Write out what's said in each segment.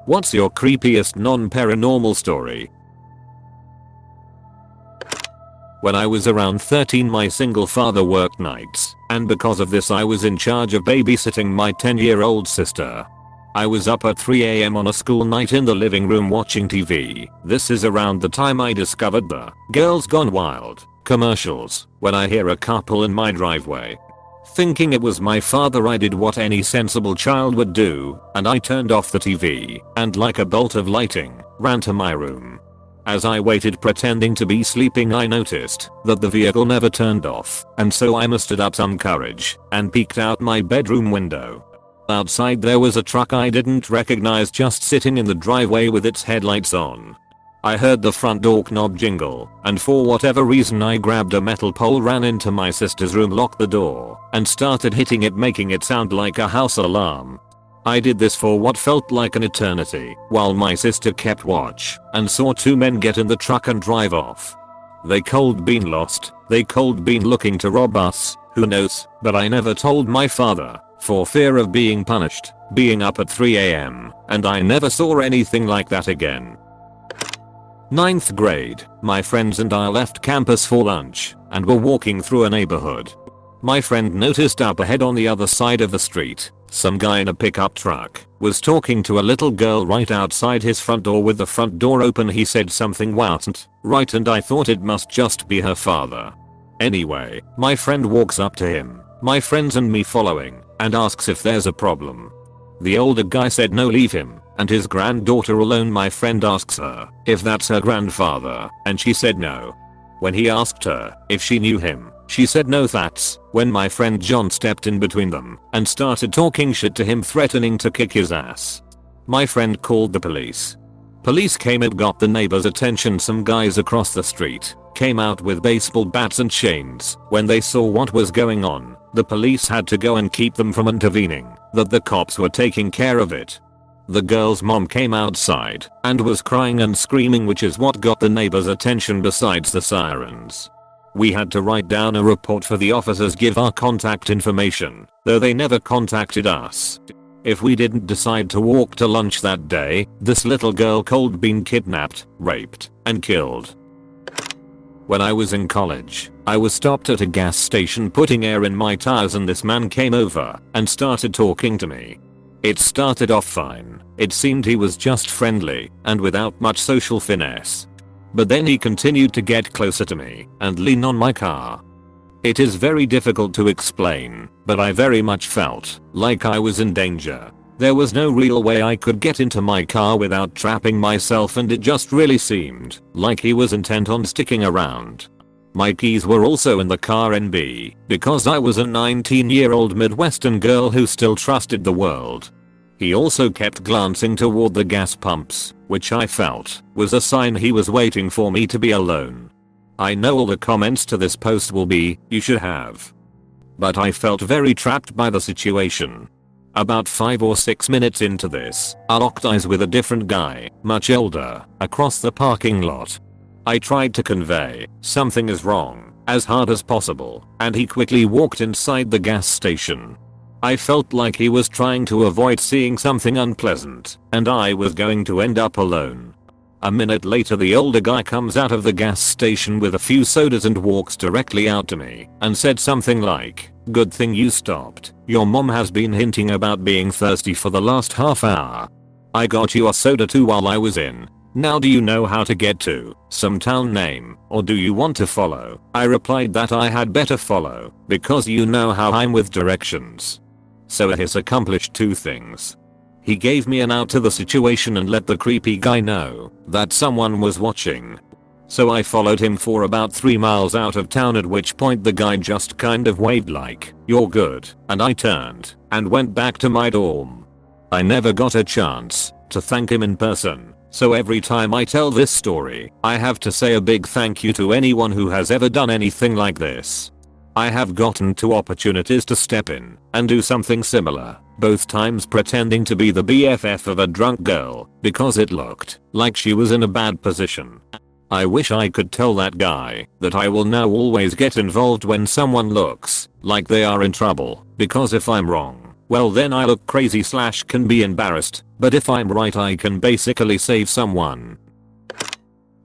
What's your creepiest non-paranormal story? When I was around 13, my single father worked nights, and because of this I was in charge of babysitting my 10-year-old sister. I was up at 3 AM on a school night in the living room watching TV. This is around the time I discovered the Girls Gone Wild commercials when I hear a car pull in my driveway. Thinking it was my father, I did what any sensible child would do, and I turned off the TV and, like a bolt of lightning, ran to my room. As I waited pretending to be sleeping, I noticed that the vehicle never turned off, and so I mustered up some courage and peeked out my bedroom window. Outside there was a truck I didn't recognize just sitting in the driveway with its headlights on. I heard the front door knob jingle, and for whatever reason I grabbed a metal pole, ran into my sister's room, locked the door, and started hitting it, making it sound like a house alarm. I did this for what felt like an eternity, while my sister kept watch and saw two men get in the truck and drive off. They cold been lost, they cold been looking to rob us, who knows, but I never told my father, for fear of being punished, being up at 3 AM, and I never saw anything like that again. 9th grade, my friends and I left campus for lunch, and were walking through a neighborhood. My friend noticed up ahead on the other side of the street, some guy in a pickup truck was talking to a little girl right outside his front door with the front door open. He said something wasn't right, and I thought it must just be her father. Anyway, my friend walks up to him, my friends and me following, and asks if there's a problem. The older guy said no, leave him and his granddaughter alone. My friend asks her if that's her grandfather, and she said no. When he asked her if she knew him, she said no. That's when my friend John stepped in between them and started talking shit to him, threatening to kick his ass. My friend called the police. Police came and got the neighbors' attention. Some guys across the street came out with baseball bats and chains. When they saw what was going on, the police had to go and keep them from intervening, that the cops were taking care of it. The girl's mom came outside and was crying and screaming, which is what got the neighbors' attention besides the sirens. We had to write down a report for the officers, give our contact information, though they never contacted us. If we didn't decide to walk to lunch that day, this little girl cold been kidnapped, raped, and killed. When I was in college, I was stopped at a gas station putting air in my tires, and this man came over and started talking to me. It started off fine. It seemed he was just friendly and without much social finesse. But then he continued to get closer to me and lean on my car. It is very difficult to explain, but I very much felt like I was in danger. There was no real way I could get into my car without trapping myself, and it just really seemed like he was intent on sticking around. My keys were also in the car NB, because I was a 19-year-old Midwestern girl who still trusted the world. He also kept glancing toward the gas pumps, which I felt was a sign he was waiting for me to be alone. I know all the comments to this post will be, you should have. But I felt very trapped by the situation. About 5 or 6 minutes into this, I locked eyes with a different guy, much older, across the parking lot. I tried to convey something is wrong as hard as possible, and he quickly walked inside the gas station. I felt like he was trying to avoid seeing something unpleasant, and I was going to end up alone. A minute later, the older guy comes out of the gas station with a few sodas and walks directly out to me and said something like, "Good thing you stopped. Your mom has been hinting about being thirsty for the last half hour. I got you a soda too while I was in. Now do you know how to get to some town name, or do you want to follow?" I replied that I had better follow, because you know how I'm with directions. So he's accomplished two things. He gave me an out to the situation and let the creepy guy know that someone was watching. So I followed him for about 3 miles out of town, at which point the guy just kind of waved like, "You're good," and I turned and went back to my dorm. I never got a chance to thank him in person, so every time I tell this story, I have to say a big thank you to anyone who has ever done anything like this. I have gotten 2 opportunities to step in and do something similar, both times pretending to be the BFF of a drunk girl because it looked like she was in a bad position. I wish I could tell that guy that I will now always get involved when someone looks like they are in trouble, because if I'm wrong, Well then I look crazy / can be embarrassed, but if I'm right I can basically save someone.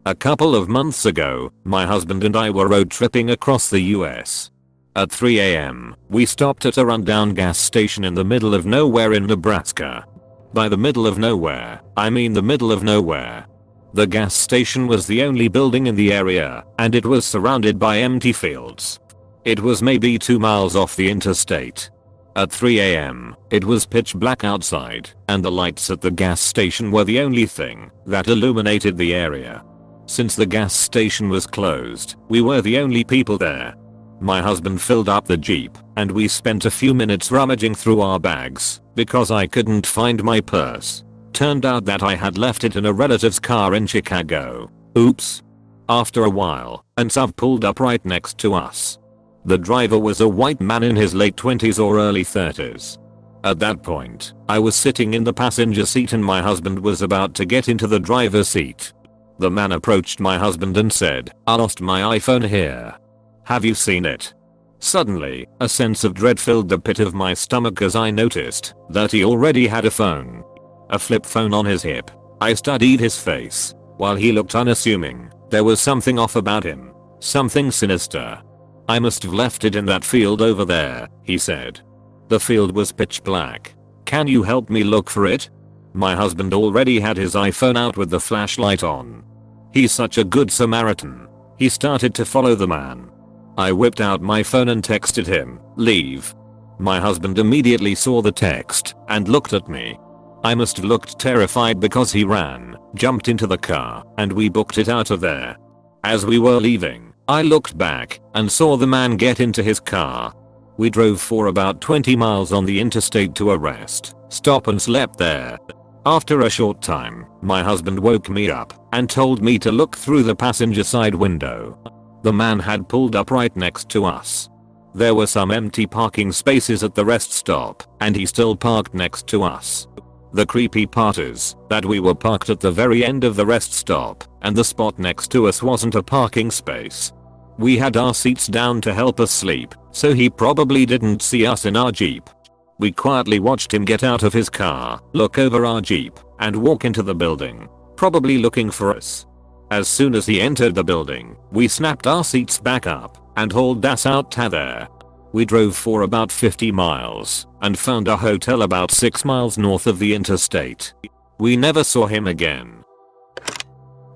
A couple of months ago, my husband and I were road tripping across the US. At 3 a.m., we stopped at a rundown gas station in the middle of nowhere in Nebraska. By the middle of nowhere, I mean the middle of nowhere. The gas station was the only building in the area, and it was surrounded by empty fields. It was maybe 2 miles off the interstate. At 3 a.m., it was pitch black outside, and the lights at the gas station were the only thing that illuminated the area. Since the gas station was closed, we were the only people there. My husband filled up the Jeep, and we spent a few minutes rummaging through our bags, because I couldn't find my purse. Turned out that I had left it in a relative's car in Chicago. Oops. After a while, an SUV pulled up right next to us. The driver was a white man in his late 20s or early 30s. At that point, I was sitting in the passenger seat and my husband was about to get into the driver's seat. The man approached my husband and said, "I lost my iPhone here. Have you seen it?" Suddenly, a sense of dread filled the pit of my stomach as I noticed that he already had a phone. A flip phone on his hip. I studied his face. While he looked unassuming, there was something off about him. Something sinister. "I must have left it in that field over there," he said. The field was pitch black. "Can you help me look for it?" My husband already had his iPhone out with the flashlight on. He's such a good Samaritan. He started to follow the man. I whipped out my phone and texted him, "Leave." My husband immediately saw the text and looked at me. I must have looked terrified because he ran, jumped into the car, and we booked it out of there. As we were leaving, I looked back and saw the man get into his car. We drove for about 20 miles on the interstate to a rest stop and slept there. After a short time, my husband woke me up and told me to look through the passenger side window. The man had pulled up right next to us. There were some empty parking spaces at the rest stop, and he still parked next to us. The creepy part is that we were parked at the very end of the rest stop, and the spot next to us wasn't a parking space. We had our seats down to help us sleep, so he probably didn't see us in our Jeep. We quietly watched him get out of his car, look over our Jeep, and walk into the building, probably looking for us. As soon as he entered the building, we snapped our seats back up and hauled ass out to there. We drove for about 50 miles and found a hotel about 6 miles north of the interstate. We never saw him again.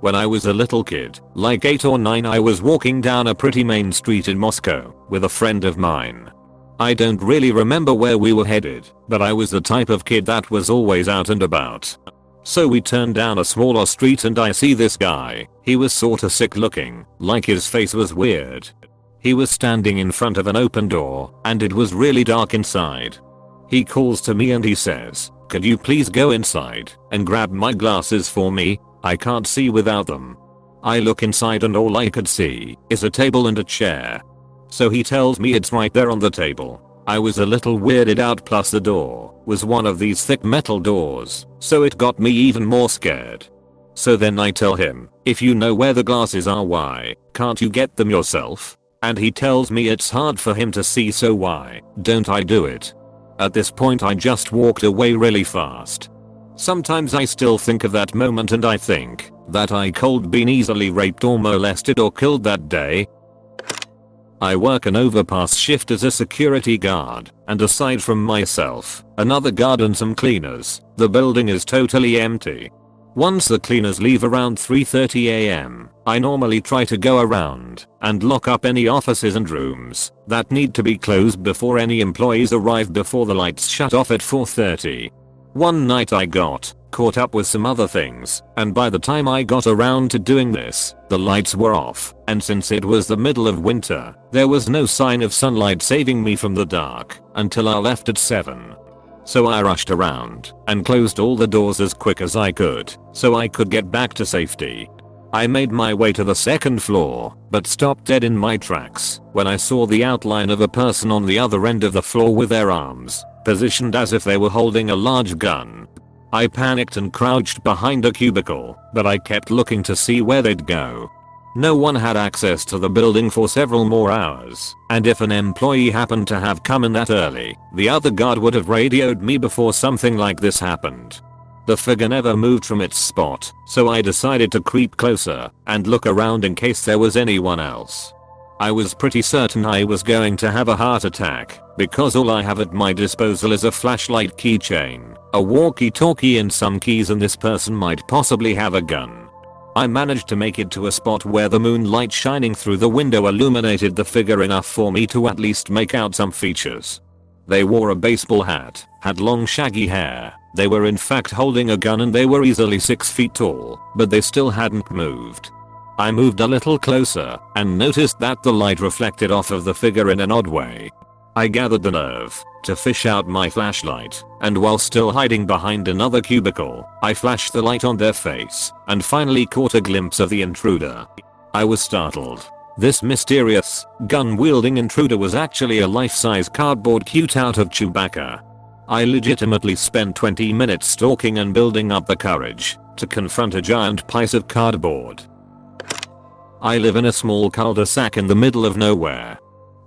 When I was a little kid, like 8 or 9, I was walking down a pretty main street in Moscow with a friend of mine. I don't really remember where we were headed, but I was the type of kid that was always out and about. So we turned down a smaller street and I see this guy. He was sorta sick looking, like his face was weird. He was standing in front of an open door, and it was really dark inside. He calls to me and he says, "Could you please go inside and grab my glasses for me? I can't see without them." I look inside and all I could see is a table and a chair. So he tells me it's right there on the table. I was a little weirded out, plus the door was one of these thick metal doors, so it got me even more scared. So then I tell him, "If you know where the glasses are, why can't you get them yourself?" And he tells me it's hard for him to see, so why don't I do it? At this point I just walked away really fast. Sometimes I still think of that moment and I think that I could been easily raped or molested or killed that day. I work an overpass shift as a security guard, and aside from myself, another guard and some cleaners, the building is totally empty. Once the cleaners leave around 3:30 a.m., I normally try to go around and lock up any offices and rooms that need to be closed before any employees arrive before the lights shut off at 4:30. One night I got caught up with some other things, and by the time I got around to doing this, the lights were off, and since it was the middle of winter, there was no sign of sunlight saving me from the dark until I left at 7. So I rushed around and closed all the doors as quick as I could so I could get back to safety. I made my way to the second floor, but stopped dead in my tracks when I saw the outline of a person on the other end of the floor with their arms positioned as if they were holding a large gun. I panicked and crouched behind a cubicle, but I kept looking to see where they'd go. No one had access to the building for several more hours, and if an employee happened to have come in that early, the other guard would have radioed me before something like this happened. The figure never moved from its spot, so I decided to creep closer and look around in case there was anyone else. I was pretty certain I was going to have a heart attack, because all I have at my disposal is a flashlight keychain, a walkie-talkie and some keys, and this person might possibly have a gun. I managed to make it to a spot where the moonlight shining through the window illuminated the figure enough for me to at least make out some features. They wore a baseball hat, had long shaggy hair, they were in fact holding a gun, and they were easily 6 feet tall, but they still hadn't moved. I moved a little closer and noticed that the light reflected off of the figure in an odd way. I gathered the nerve to fish out my flashlight, and while still hiding behind another cubicle, I flashed the light on their face and finally caught a glimpse of the intruder. I was startled. This mysterious, gun-wielding intruder was actually a life-size cardboard cutout of Chewbacca. I legitimately spent 20 minutes stalking and building up the courage to confront a giant piece of cardboard. I live in a small cul-de-sac in the middle of nowhere.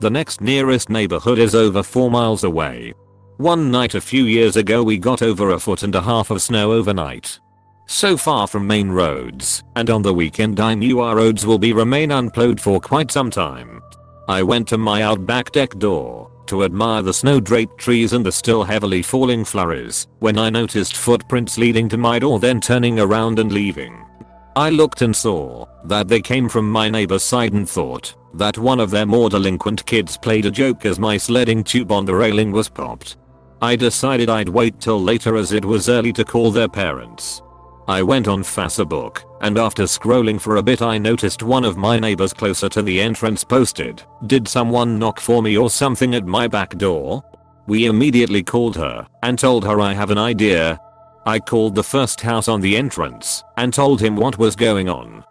The next nearest neighborhood is over 4 miles away. One night a few years ago we got over 1.5 feet of snow overnight. So far from main roads, and on the weekend I knew our roads will remain unplowed for quite some time. I went to my out back deck door to admire the snow-draped trees and the still heavily falling flurries when I noticed footprints leading to my door, then turning around and leaving. I looked and saw that they came from my neighbor's side and thought that one of their more delinquent kids played a joke as my sledding tube on the railing was popped. I decided I'd wait till later as it was early to call their parents. I went on Facebook, and after scrolling for a bit I noticed one of my neighbors closer to the entrance posted, "Did someone knock for me or something at my back door?" We immediately called her and told her I have an idea. I called the first house on the entrance and told him what was going on.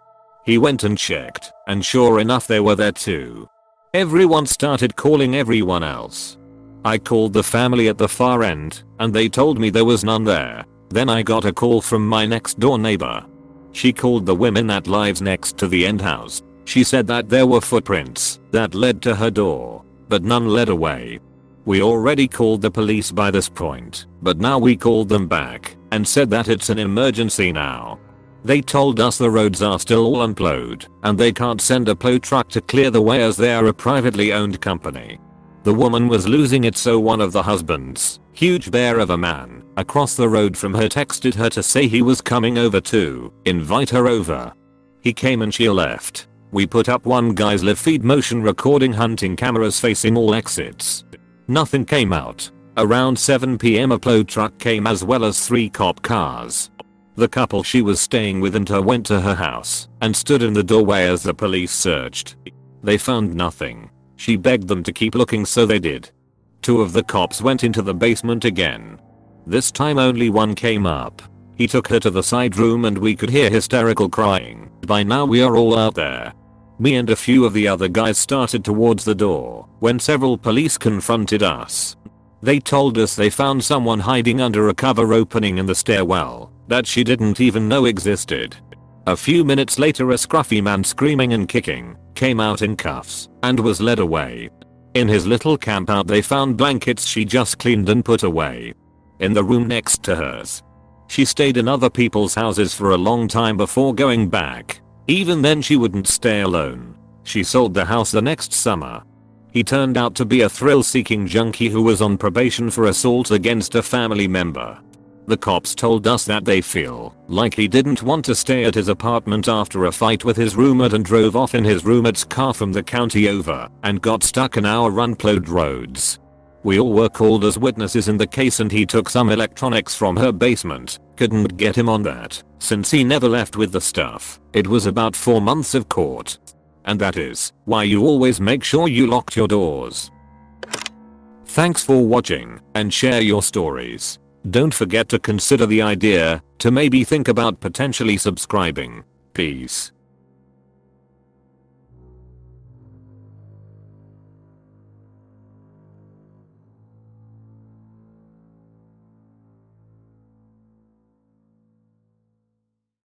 He went and checked, and sure enough they were there too. Everyone started calling everyone else. I called the family at the far end, and they told me there was none there. Then I got a call from my next door neighbor. She called the women that lives next to the end house. She said that there were footprints that led to her door, but none led away. We already called the police by this point, but now we called them back and said that it's an emergency now. They told us the roads are still all unplowed and they can't send a plow truck to clear the way as they are a privately owned company. The woman was losing it, so one of the husbands, huge bear of a man, across the road from her texted her to say he was coming over to invite her over. He came and she left. We put up one guy's live feed motion recording hunting cameras facing all exits. Nothing came out. Around 7 PM a plow truck came as well as 3 cop cars. The couple she was staying with and her went to her house and stood in the doorway as the police searched. They found nothing. She begged them to keep looking, so they did. 2 of the cops went into the basement again. This time only one came up. He took her to the side room and we could hear hysterical crying. By now we are all out there. Me and a few of the other guys started towards the door when several police confronted us. They told us they found someone hiding under a cover opening in the stairwell that she didn't even know existed. A few minutes later a scruffy man screaming and kicking came out in cuffs and was led away. In his little campout they found blankets she just cleaned and put away in the room next to hers. She stayed in other people's houses for a long time before going back. Even then she wouldn't stay alone. She sold the house the next summer. He turned out to be a thrill-seeking junkie who was on probation for assault against a family member. The cops told us that they feel like he didn't want to stay at his apartment after a fight with his roommate and drove off in his roommate's car from the county over and got stuck in our unplowed roads. We all were called as witnesses in the case and he took some electronics from her basement. Couldn't get him on that since he never left with the stuff. It was about 4 months of court. And that is why you always make sure you locked your doors. Thanks for watching and share your stories. Don't forget to consider the idea to maybe think about potentially subscribing. Peace.